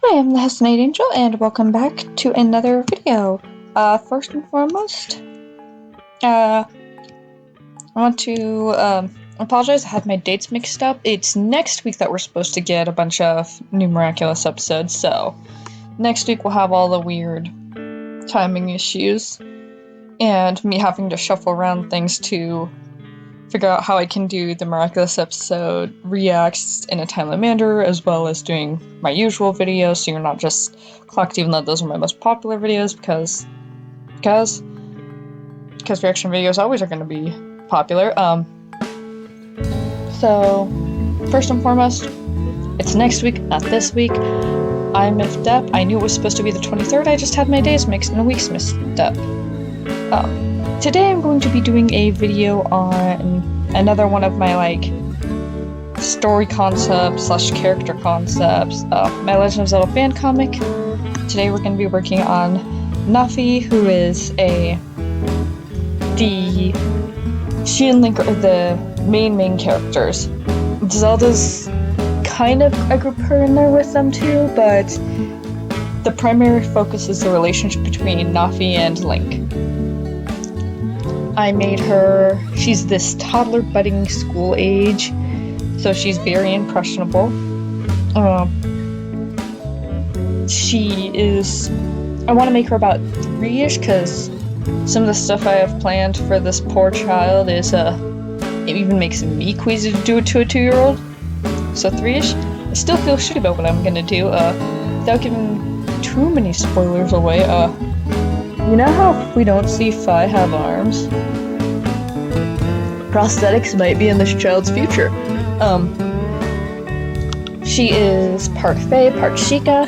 I am the Hestinate Angel, and welcome back to another video. First and foremost, I want to apologize. I had my dates mixed up. It's next week that we're supposed to get a bunch of new Miraculous episodes, so next week we'll have all the weird timing issues, and me having to shuffle around things to figure out how I can do the Miraculous episode reacts in a timely manner, as well as doing my usual videos, so you're not just clocked, even though those are my most popular videos, because reaction videos always are going to be popular. So, first and foremost, it's next week, not this week. I miffed up. I knew it was supposed to be the 23rd, I just had my days mixed and the weeks mixed up. Today I'm going to be doing a video on another one of my, story concepts / character concepts, my Legend of Zelda Fancomic. Today we're going to be working on Navfi, who is she and Link are the main characters. Zelda's I group her in there with them too, but the primary focus is the relationship between Navfi and Link. I made her, she's this toddler budding school age, so she's very impressionable. I want to make her about 3-ish, because some of the stuff I have planned for this poor child is, it even makes me queasy to do it to a 2-year-old. So 3-ish. I still feel shitty about what I'm gonna do, without giving too many spoilers away. You know how if we don't see Fi have arms? Prosthetics might be in this child's future. She is part Fae, part Sheikah.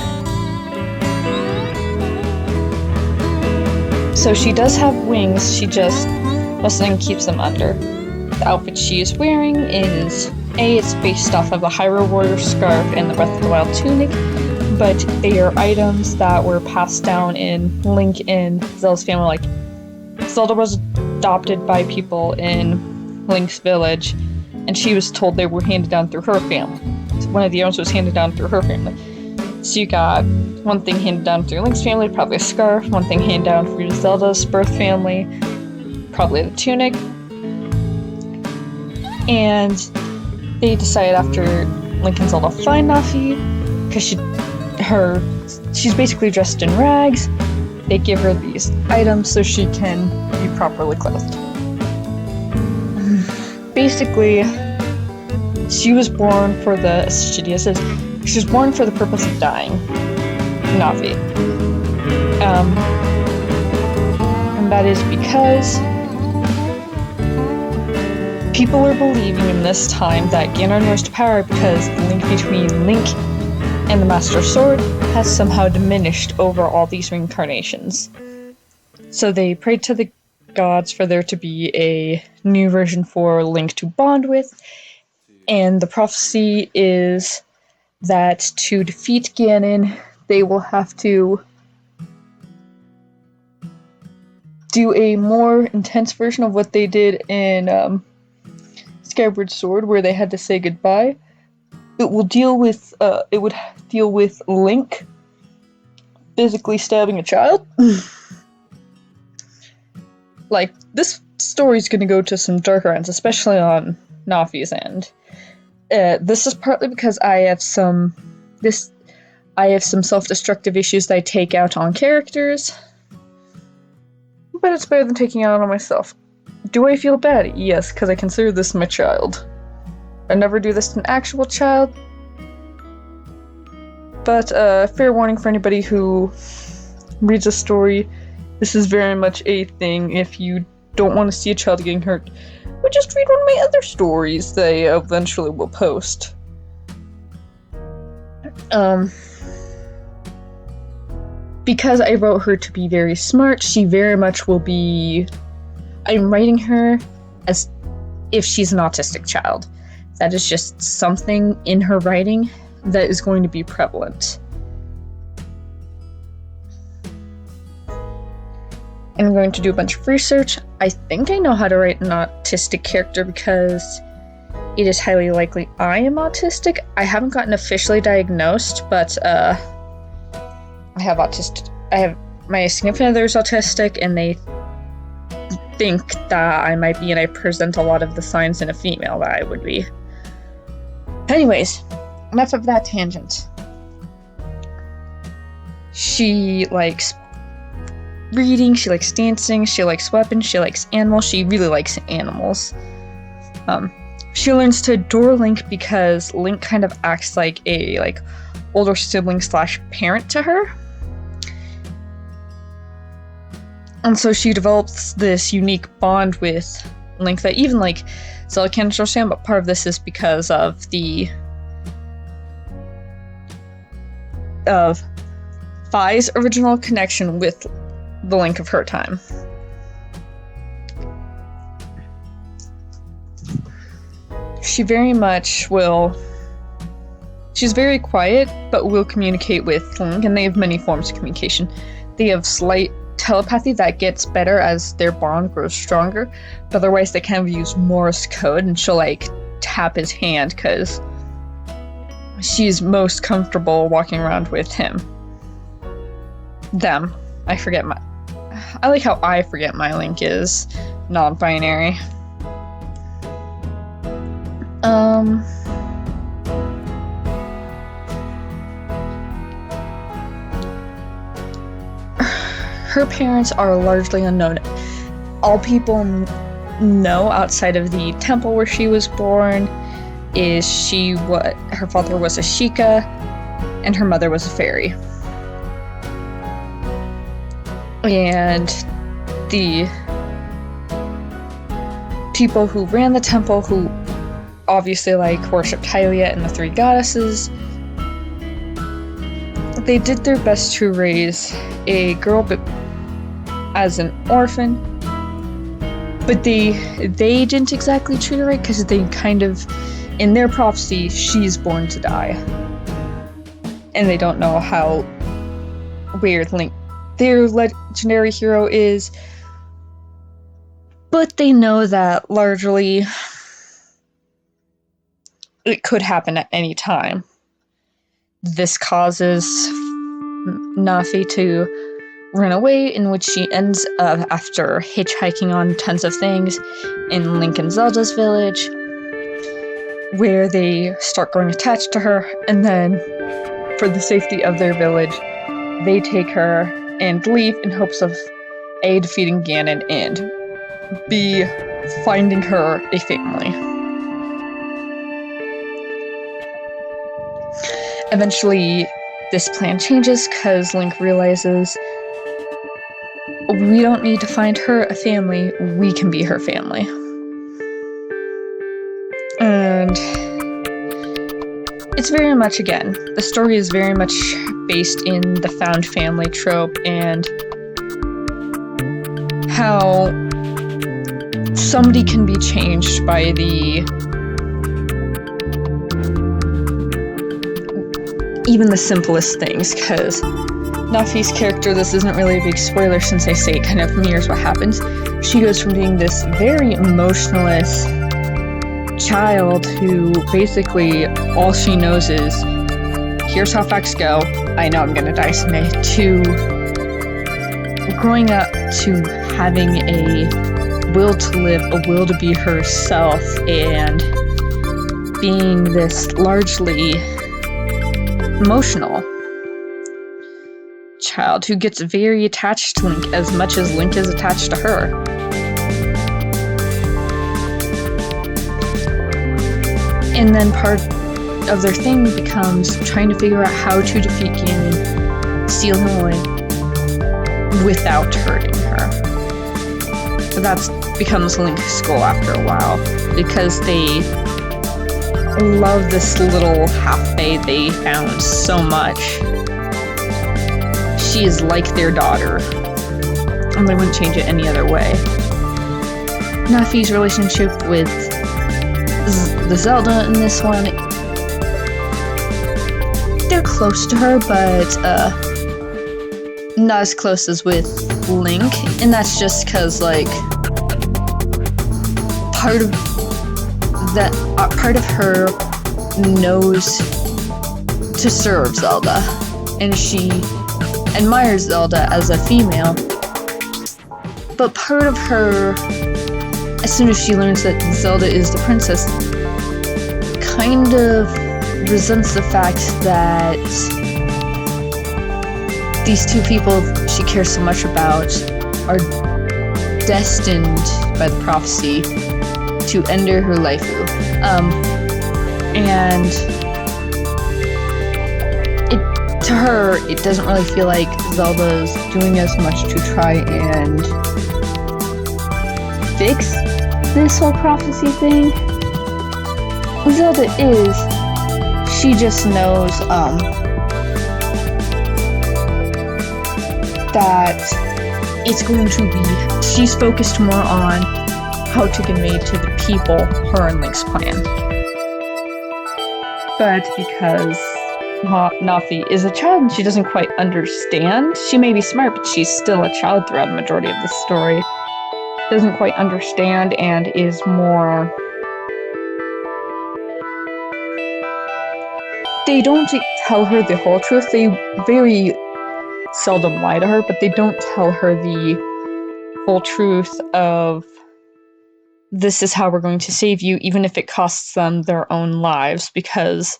So she does have wings, she just mostly keeps them under. The outfit she is wearing is, it's based off of a Hyrule Warrior scarf and the Breath of the Wild tunic, but they are items that were passed down in Link and Zelda's family. Zelda was adopted by people in Link's village, and she was told they were handed down through her family. So one of the items was handed down through her family. So you got one thing handed down through Link's family, probably a scarf, one thing handed down through Zelda's birth family, probably the tunic. And they decided after Link and Zelda find Navfi, because she's basically dressed in rags, they give her these items so she can be properly clothed. Basically, she was born for the, as Shidia says, she was born for the purpose of dying. Navfi. And that is because people are believing in this time that Ganon rose to power because the link between Link and the Master Sword has somehow diminished over all these reincarnations. So they prayed to the gods for there to be a new version for Link to bond with, and the prophecy is that to defeat Ganon, they will have to do a more intense version of what they did in Skyward Sword, where they had to say goodbye. It would deal with Link physically stabbing a child. This story's gonna go to some darker ends, especially on Navfi's end. This is partly because I have some self-destructive issues that I take out on characters, but it's better than taking it out on myself. Do I feel bad? Yes, because I consider this my child. I never do this to an actual child, but fair warning for anybody who reads a story, this is very much a thing. If you don't want to see a child getting hurt, but just read one of my other stories they eventually will post. Because I wrote her to be very smart, she very much will be... I'm writing her as if she's an autistic child. That is just something in her writing that is going to be prevalent. I'm going to do a bunch of research. I think I know how to write an autistic character because it is highly likely I am autistic. I haven't gotten officially diagnosed, but my significant other is autistic, and they think that I might be, and I present a lot of the signs in a female that I would be. Anyways, enough of that tangent. She likes reading, she likes dancing, she likes weapons, she likes animals. She really likes animals. She learns to adore Link because Link kind of acts like a older sibling / parent to her. And so she develops this unique bond with Link that even Zelda can't understand, but part of this is because of Fi's original connection with the Link of her time. She very much will... She's very quiet, but will communicate with Link, and they have many forms of communication. They have slight telepathy that gets better as their bond grows stronger, but otherwise they kind of use Morse code, and she'll tap his hand because she's most comfortable walking around with him. Them. I like how I forget my Link is non-binary. Her parents are largely unknown. All people know outside of the temple where she was born is her father was a Sheikah and her mother was a fairy. And the people who ran the temple, who obviously worshipped Hylia and the three goddesses, they did their best to raise a girl as an orphan, but they didn't exactly treat her right because they kind of, in their prophecy, she's born to die. And they don't know how weird Link, their legendary hero, is, but they know that largely it could happen at any time. This causes Navfi to run away, in which she ends up, after hitchhiking on tons of things, in Link and Zelda's village, where they start growing attached to her, and then, for the safety of their village, they take her and leave in hopes of A, defeating Ganon, and B, finding her a family. Eventually, this plan changes because Link realizes we don't need to find her a family, we can be her family. And it's very much, again, the story is very much based in the found family trope and how somebody can be changed by even the simplest things, because Navfi's character, this isn't really a big spoiler since I say it kind of mirrors what happens. She goes from being this very emotionless child who basically all she knows is, here's how facts go, I know I'm gonna die someday, to growing up to having a will to live, a will to be herself, and being this largely emotional child who gets very attached to Link as much as Link is attached to her. And then part of their thing becomes trying to figure out how to defeat Ganon, steal him away, without hurting her. That becomes Link's goal after a while, because they love this little half-fae they found so much. She is like their daughter, and they wouldn't change it any other way. Navfi's relationship with the Zelda in this one, they're close to her, but not as close as with Link, and that's just because part of her knows to serve Zelda, and she admires Zelda as a female, but part of her, as soon as she learns that Zelda is the princess, kind of resents the fact that these two people she cares so much about are destined by the prophecy to ender her waifu. And to her, it doesn't really feel like Zelda's doing as much to try and fix this whole prophecy thing. Zelda is, she just knows that it's going to be, she's focused more on how to convey to the people her and Link's plan. But because Navfi is a child and she doesn't quite understand, she may be smart, but she's still a child throughout the majority of the story, doesn't quite understand and is more, they don't tell her the whole truth. They very seldom lie to her, but they don't tell her the full truth of this is how we're going to save you, even if it costs them their own lives, because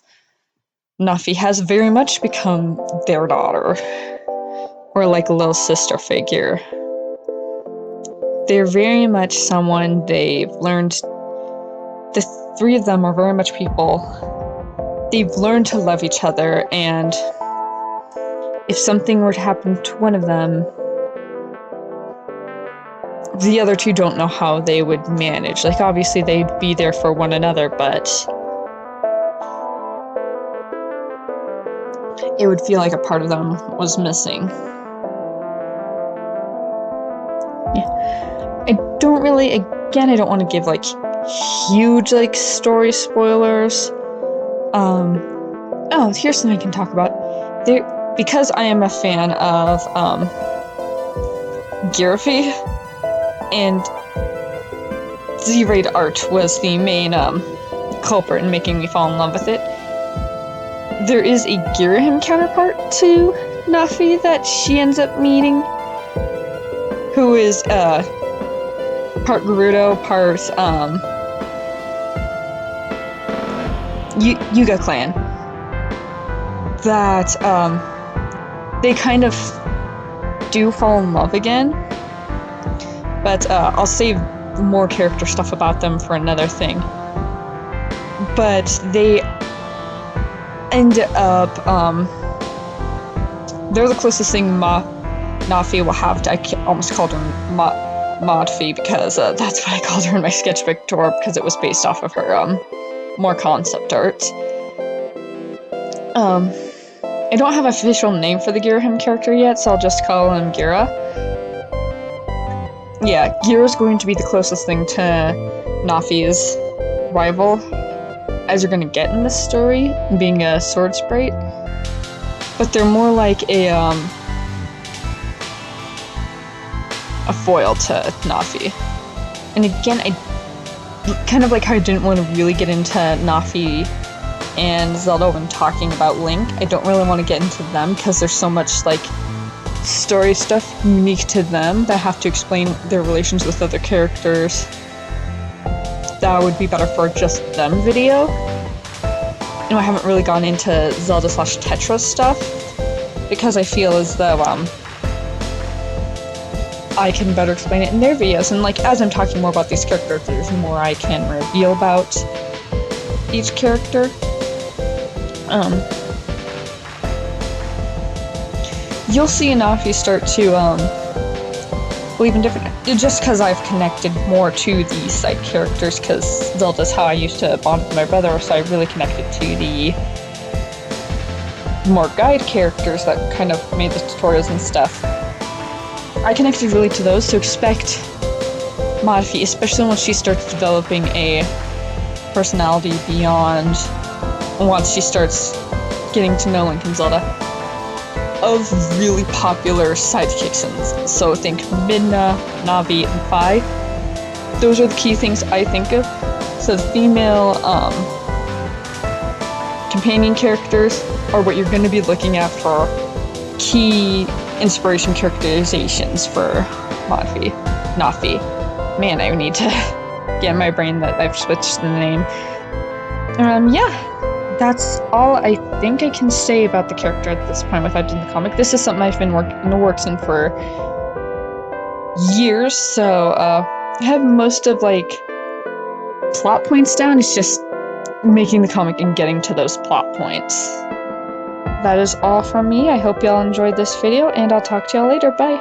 Navfi has very much become their daughter, or like a little sister figure. They're very much someone they've learned, the three of them are very much people, they've learned to love each other, and if something were to happen to one of them, the other two don't know how they would manage. Like, obviously they'd be there for one another, but it would feel like a part of them was missing. Yeah. I don't really, again, I don't want to give, like, huge, like, story spoilers. Oh, here's something I can talk about. Because I am a fan of, Navfi, and Z-rated art was the main culprit in making me fall in love with it. There is a Girahim counterpart to Navfi that she ends up meeting, who is part Gerudo, part Yuga clan. That they kind of do fall in love again. But I'll save more character stuff about them for another thing. But they end up, they're the closest thing Navfi will have to, I almost called her Modfi, because that's what I called her in my sketchbook tour, because it was based off of her more concept art. I don't have an official name for the Girahim character yet, so I'll just call him Gira. Yeah, Gira's going to be the closest thing to Navfi's rival as you're going to get in this story, being a sword sprite. But they're more like a foil to Navfi. And again, I kind of like how I didn't want to really get into Navfi and Zelda when talking about Link. I don't really want to get into them because there's so much like story stuff unique to them that I have to explain their relations with other characters. That would be better for just them video. I haven't really gone into Zelda / Tetra stuff because I feel as though I can better explain it in their videos, and like as I'm talking more about these characters, there's more I can reveal about each character. You'll see Navfi start to believe in different, just because I've connected more to the side characters, because Zelda's how I used to bond with my brother, so I really connected to the more guide characters that kind of made the tutorials and stuff. I connected really to those, so expect Navfi, especially once she starts developing a personality beyond once she starts getting to know Link and Zelda, of really popular sidekicks. And so think Midna, Navi, and Fi. Those are the key things I think of. So the female companion characters are what you're going to be looking at for key inspiration characterizations for Navfi. Man, I need to get in my brain that I've switched the name. Yeah, that's all I think I can say about the character at this point without doing the comic. This is something I've been in the works in for years, so I have most of like plot points down. It's just making the comic and getting to those plot points. That is all from me. I hope y'all enjoyed this video, and I'll talk to y'all later. Bye!